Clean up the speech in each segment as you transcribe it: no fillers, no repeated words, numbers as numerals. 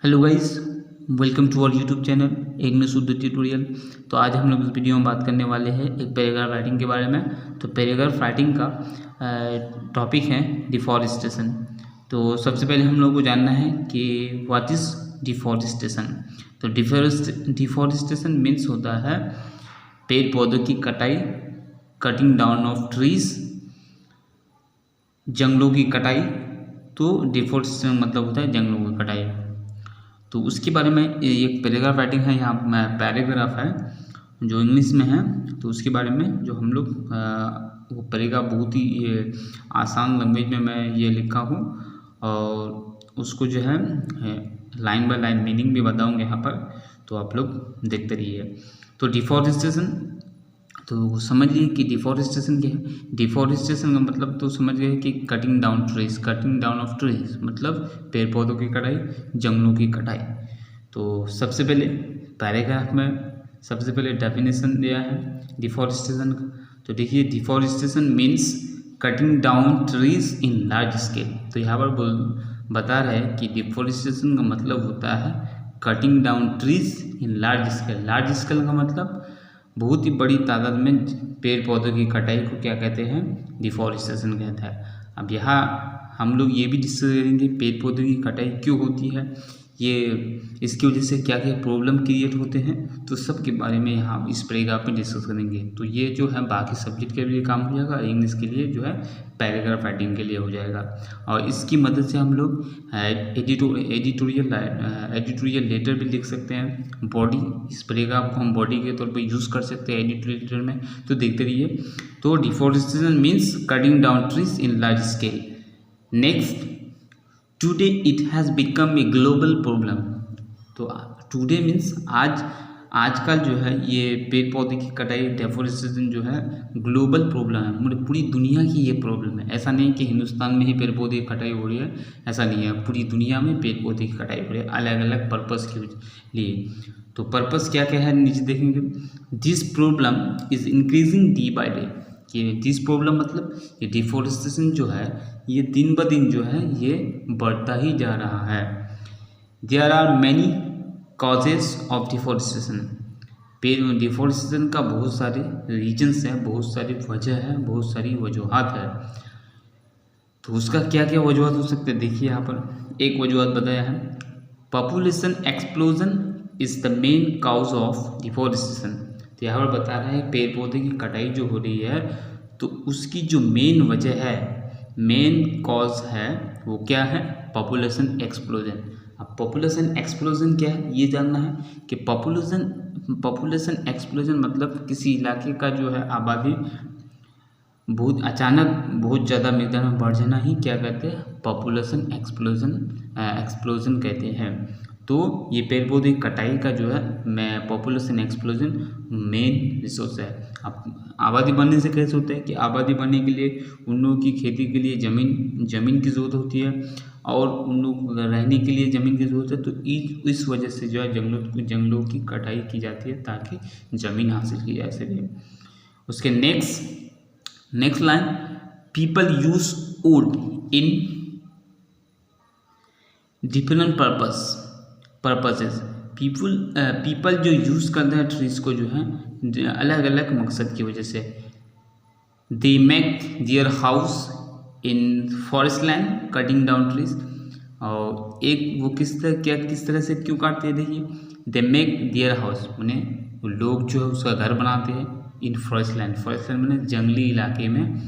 Hello guys, welcome to our YouTube channel English Urdu tutorial. तो आज हम लोग इस वीडियो में बात करने वाले हैं एक पैराग्राफ राइटिंग के बारे में। तो पैराग्राफ राइटिंग का टॉपिक है डिफॉरेस्टेशन। तो सबसे पहले हम लोग को जानना है कि व्हाट इज़ डिफॉरेस्टेशन। तो डिफॉरेस्टेशन मीन्स होता है पेड़ पौधों की कटाई, कटिंग डाउन ऑफ ट्रीज, जंगलों की कटाई। तो डिफॉरेस्टेशन मतलब होता है जंगलों की कटाई। तो उसके बारे में एक पैराग्राफ राइटिंग है, यहाँ पैराग्राफ है जो इंग्लिश में है। तो उसके बारे में जो हम लोग वो पैराग्राफ बहुत ही आसान लैंग्वेज में मैं ये लिखा हूँ और उसको जो है लाइन बाय लाइन मीनिंग भी बताऊँगा यहाँ पर। तो आप लोग देखते रहिए। तो डिफॉरेस्टेशन, तो समझ लिए कि डिफॉरेस्टेशन क्या है। डिफॉरेस्टेशन का मतलब तो समझ गए कि cutting down trees, cutting down of trees मतलब पेड़ पौधों की कटाई, जंगलों की कटाई। तो सबसे पहले पैराग्राफ में सबसे पहले डेफिनेशन दिया है डिफॉरेस्टेशन का। तो देखिए, deforestation means cutting down trees in large scale. तो यहाँ पर बता रहे हैं कि डिफॉरेस्टेशन का मतलब होता है cutting down trees in large scale. Large scale का मतलब बहुत ही बड़ी तादाद में पेड़ पौधों की कटाई को क्या कहते हैं, डिफॉरेस्टेशन कहता है। अब यहाँ हम लोग ये भी डिस्कस करेंगे पेड़ पौधों की कटाई क्यों होती है, ये इसकी वजह से क्या क्या प्रॉब्लम क्रिएट होते हैं। तो सब के बारे में यहाँ इस पैराग्राफ में डिस्कस करेंगे। तो ये जो है बाकी सब्जेक्ट के लिए काम हो जाएगा, इंग्लिश के लिए जो है पैराग्राफ राइटिंग के लिए हो जाएगा। और इसकी मदद से हम लोग एडिटोरियल लेटर भी लिख सकते हैं। बॉडी, इस पैराग्राफ को हम बॉडी के तौर पे यूज़ कर सकते हैं एडिटोरियल लेटर में। तो देखते रहिए। तो deforestation means cutting down trees in large scale. Next, today it has become a global problem. तो टुडे मीन्स आजकल जो है ये पेड़ पौधे की कटाई, डेफोरेस्टेशन जो है ग्लोबल प्रॉब्लम है, मतलब पूरी दुनिया की ये प्रॉब्लम है। ऐसा नहीं कि हिंदुस्तान में ही पेड़ पौधे की कटाई हो रही है, ऐसा नहीं है। पूरी दुनिया में पेड़ पौधे की कटाई हो रही है अलग अलग पर्पज़ के लिए। तो पर्पज़ क्या क्या है नीचे देखेंगे। This problem is increasing day by day. ये दिस प्रॉब्लम मतलब ये डिफॉरेस्टेशन जो है ये दिन ब दिन जो है ये बढ़ता ही जा रहा है। There are many causes of deforestation. Deforestation का बहुत सारे रीजन्स हैं, बहुत सारी वजह है, बहुत सारी वजूहात है। तो उसका क्या क्या वजूहात हो सकते हैं, देखिए यहाँ पर एक वजूहात बताया है, population explosion is the main cause of deforestation. तो यहाँ पर बता रहा है पेड़ पौधे की कटाई जो हो रही है तो उसकी जो मेन वजह है, मेन कॉज है, वो क्या है, पॉपुलेशन एक्सप्लोजन। अब पॉपुलेशन एक्सप्लोजन क्या है ये जानना है कि पॉपुलेशन एक्सप्लोजन मतलब किसी इलाके का जो है आबादी बहुत अचानक बहुत ज़्यादा मिकदार में बढ़ जाना ही क्या कहते हैं, पॉपुलेशन एक्सप्लोजन कहते हैं। तो ये पेड़ पौधे कटाई का जो है मैं पॉपुलेशन एक्सप्लोजन मेन रिसोर्स है। अब आबादी बढ़ने से कैसे होता है कि आबादी बढ़ने के लिए उन लोगों की खेती के लिए ज़मीन की ज़रूरत होती है और उन लोग रहने के लिए ज़मीन की ज़रूरत है। तो इस वजह से जो है जंगलों की कटाई की जाती है ताकि ज़मीन हासिल की जा सके। उसके next line, people use would in different purposes. People जो यूज़ करते हैं ट्रीज को जो है अलग अलग मकसद की वजह से। They make their house in forest land cutting down trees. और एक वो किस तरह से क्यों काटते हैं, देखिए, दे मेक दियर हाउस मैंने लोग जो है उसका घर बनाते हैं इन फॉरेस्ट लैंड मैंने जंगली इलाके में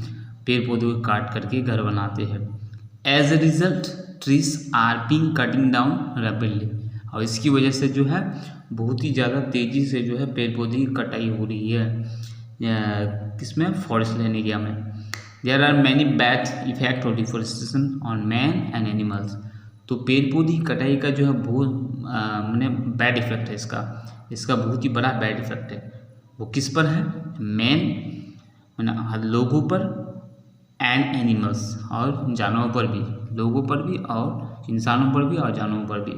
पेड़ पौधों को काट करके घर बनाते हैं। As a result trees are being cutting down rapidly. और इसकी वजह से जो है बहुत ही ज़्यादा तेज़ी से जो है पेड़ पौधे की कटाई हो रही है किसमें, फॉरेस्ट लैंड एरिया में। There are many bad effect of deforestation on man and animals. तो पेड़ पौधे की कटाई का जो है बहुत मैंने बैड इफेक्ट है, इसका बहुत ही बड़ा बैड इफेक्ट है। वो किस पर है, मैन मैंने लोगों पर, एंड एनिमल्स और जानवरों पर भी, लोगों पर भी और इंसानों पर भी और जानवरों पर भी।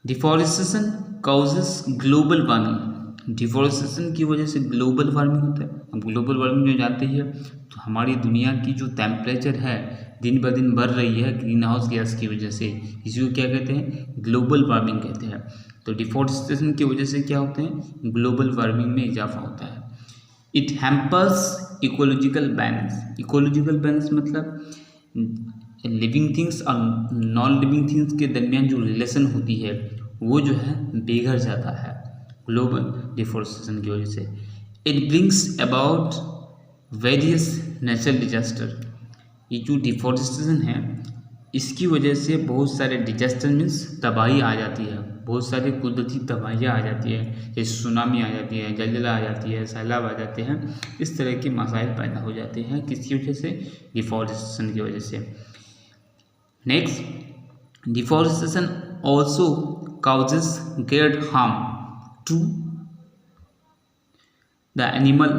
Deforestation causes global warming. Deforestation की वजह से ग्लोबल वार्मिंग होता है। अब ग्लोबल वार्मिंग जो जानते ही है, तो हमारी दुनिया की जो टेम्परेचर है दिन ब दिन बढ़ रही है ग्रीन हाउस गैस की वजह से, इसी को क्या कहते हैं, ग्लोबल वार्मिंग कहते हैं। तो डिफॉरेस्टेशन की वजह से क्या होते हैं, ग्लोबल वार्मिंग में इजाफा होता है। It hampers ecological balance. Ecological balance मतलब लिविंग थिंग्स और नॉन लिविंग थिंग्स के दरमियान जो रिलेशन होती है वो जो है बिगड़ जाता है ग्लोबल डिफॉरेस्टेशन की वजह से। It brings about various natural disaster. ये जो डिफॉरेस्टेशन है इसकी वजह से बहुत सारे डिजास्टर मीन्स तबाही आ जाती है, बहुत सारी कुदरती तबाहियाँ आ जाती है, जैसे सुनामी आ जाती है, जलजला आ जाती है, सैलाब आ जाते हैं। इस तरह के मसाइल पैदा हो जाते हैं किसकी वजह से, डिफॉरेस्टेशन की वजह से। Next, deforestation also causes great harm to the animal।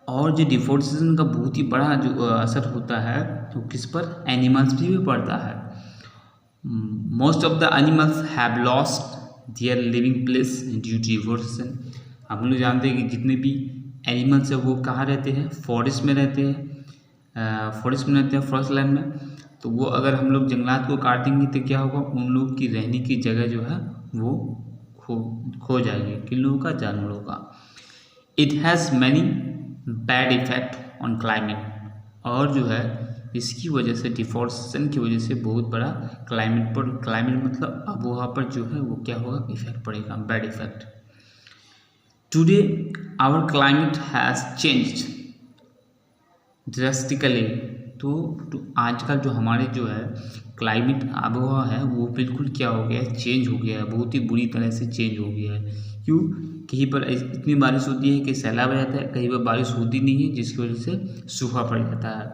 और जो डिफॉरेस्टेशन का बहुत ही बड़ा जो असर होता है तो किस पर, एनिमल्स भी पड़ता है। Most of the animals have lost their living place due to deforestation. हम लोग जानते हैं कि जितने भी एनिमल्स है वो कहाँ रहते हैं, फॉरेस्ट में रहते हैं, फॉरेस्ट लैंड में। तो वो अगर हम लोग जंगलात को काट देंगे तो क्या होगा, उन लोग की रहने की जगह जो है वो खो जाएगी, किन लोगों का, जानवरों का। It has many bad effect on climate. और जो है इसकी वजह से, डिफॉरेस्टेशन की वजह से बहुत बड़ा क्लाइमेट पर, क्लाइमेट मतलब आबोहवा पर जो है वो क्या होगा, इफेक्ट पड़ेगा, bad effect. Today our climate has changed drastically. तो आजकल जो हमारे जो है क्लाइमेट आबोहवा है वो बिल्कुल क्या हो गया है, चेंज हो गया है, बहुत ही बुरी तरह से चेंज हो गया है। क्यों, कहीं पर इतनी बारिश होती है कि सैलाब आ जाता है, कहीं पर बारिश होती नहीं है जिसकी वजह से सूखा पड़ जाता है।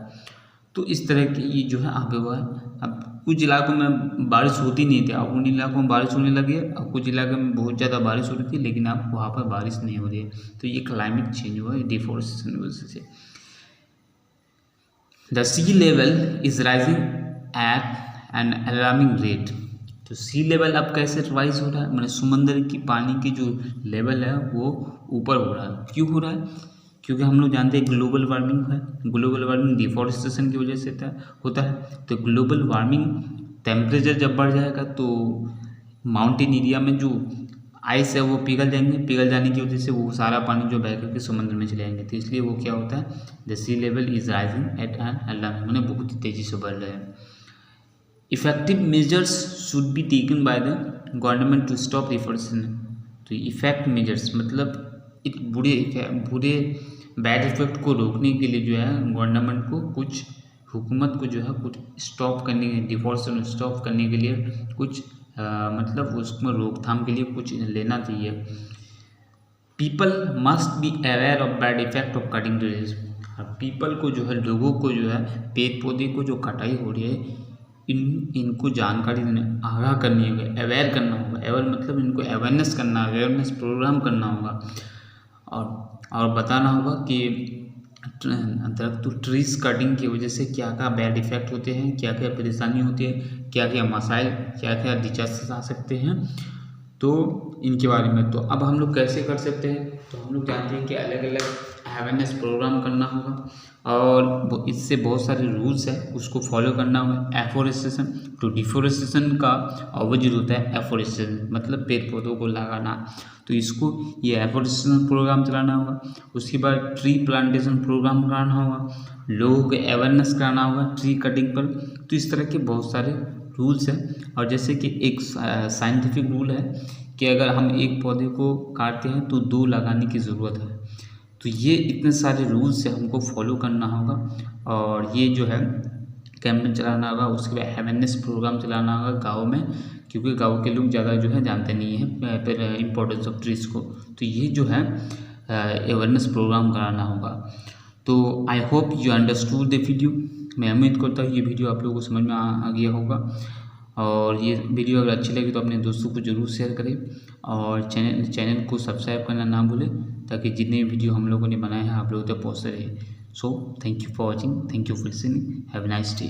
तो इस तरह की ये जो है आबोहवा है। अब कुछ इलाकों में बारिश होती नहीं थी, अब उन इलाकों में बारिश होने लगी है। अब कुछ इलाकों में बहुत ज़्यादा बारिश हो रही थी लेकिन अब वहाँ पर बारिश नहीं हो रही है। तो ये क्लाइमेट चेंज हुआ है डिफॉरेस्टेशन की वजह से। The sea level is rising at an alarming rate। तो सी लेवल अब कैसे राइज हो रहा है, मैंने समंदर की पानी की जो लेवल है वो ऊपर हो रहा है। क्यों हो रहा है, क्योंकि हम लोग जानते हैं ग्लोबल वार्मिंग है। ग्लोबल वार्मिंग डिफॉरेस्टेशन की वजह से होता है। तो ग्लोबल वार्मिंग, टेम्परेचर जब बढ़ जाएगा तो माउंटेन एरिया में जो आइस है वो पिघल जाएंगे, पिघल जाने की वजह से वो सारा पानी जो बह करके समुद्र में चले जाएंगे। तो इसलिए वो क्या होता है, the sea level is rising at an alarming, मैंने बहुत ही तेज़ी से बढ़ रहे हैं। Effective measures should be taken by the government to stop deforestation. तो इफेक्ट मेजर्स मतलब एक बुरे बैड इफेक्ट को रोकने के लिए जो है गवर्नमेंट को, कुछ हुकूमत को जो है कुछ स्टॉप करने, डिफॉरेस्टेशन स्टॉप करने के लिए कुछ मतलब उसमें रोकथाम के लिए कुछ लेना चाहिए। People must be aware of bad effect of cutting trees. People को जो है, लोगों को जो है पेड़ पौधे को जो कटाई हो रही है इनको जानकारी देने, आगाह करनी होगी, अवेयर करना होगा। अवेयर मतलब इनको अवेयरनेस करना, अवेयरनेस प्रोग्राम करना होगा और बताना होगा कि ट्रीज कटिंग की वजह से क्या क्या बैड इफेक्ट होते हैं, क्या क्या परेशानी होती है, क्या क्या मसाइल, क्या क्या डिजास्टर्स आ सकते हैं, तो इनके बारे में। तो अब हम लोग कैसे कर सकते हैं, तो हम लोग जानते हैं कि अलग अलग अवेयरनेस प्रोग्राम करना होगा और इससे बहुत सारे रूल्स है उसको फॉलो करना होगा। एफोरेस्टेशन, तो डिफोरेस्टेशन का अपोजिट होता है एफोरेस्टेशन, मतलब पेड़ पौधों को लगाना। तो इसको ये एफोरेस्टेशन प्रोग्राम चलाना होगा। उसके बाद ट्री प्लांटेशन प्रोग्राम कराना होगा, लोगों को अवेयरनेस कराना होगा ट्री कटिंग पर। तो इस तरह के बहुत सारे रूल्स हैं। और जैसे कि एक साइंटिफिक रूल है कि अगर हम एक पौधे को काटते हैं तो 2 लगाने की ज़रूरत है। तो ये इतने सारे रूल्स से हमको फॉलो करना होगा और ये जो है कैंपेन चलाना होगा। उसके बाद अवेयरनेस प्रोग्राम चलाना होगा गाँव में, क्योंकि गाँव के लोग ज़्यादा जो है जानते नहीं हैं फिर इम्पोर्टेंस ऑफ ट्रीज को। तो ये जो है अवेयरनेस प्रोग्राम कराना होगा। तो I hope you understood the video. मैं उम्मीद करता हूँ ये वीडियो आप लोगों को समझ में आ गया होगा। और ये वीडियो अगर अच्छी लगी तो अपने दोस्तों को ज़रूर शेयर करें और चैनल को सब्सक्राइब करना ना भूलें, ताकि जितने वीडियो हम लोगों ने बनाए हैं आप लोगों तक पहुँचते रहे। So thank you for watching, thank you for listening, have a nice day.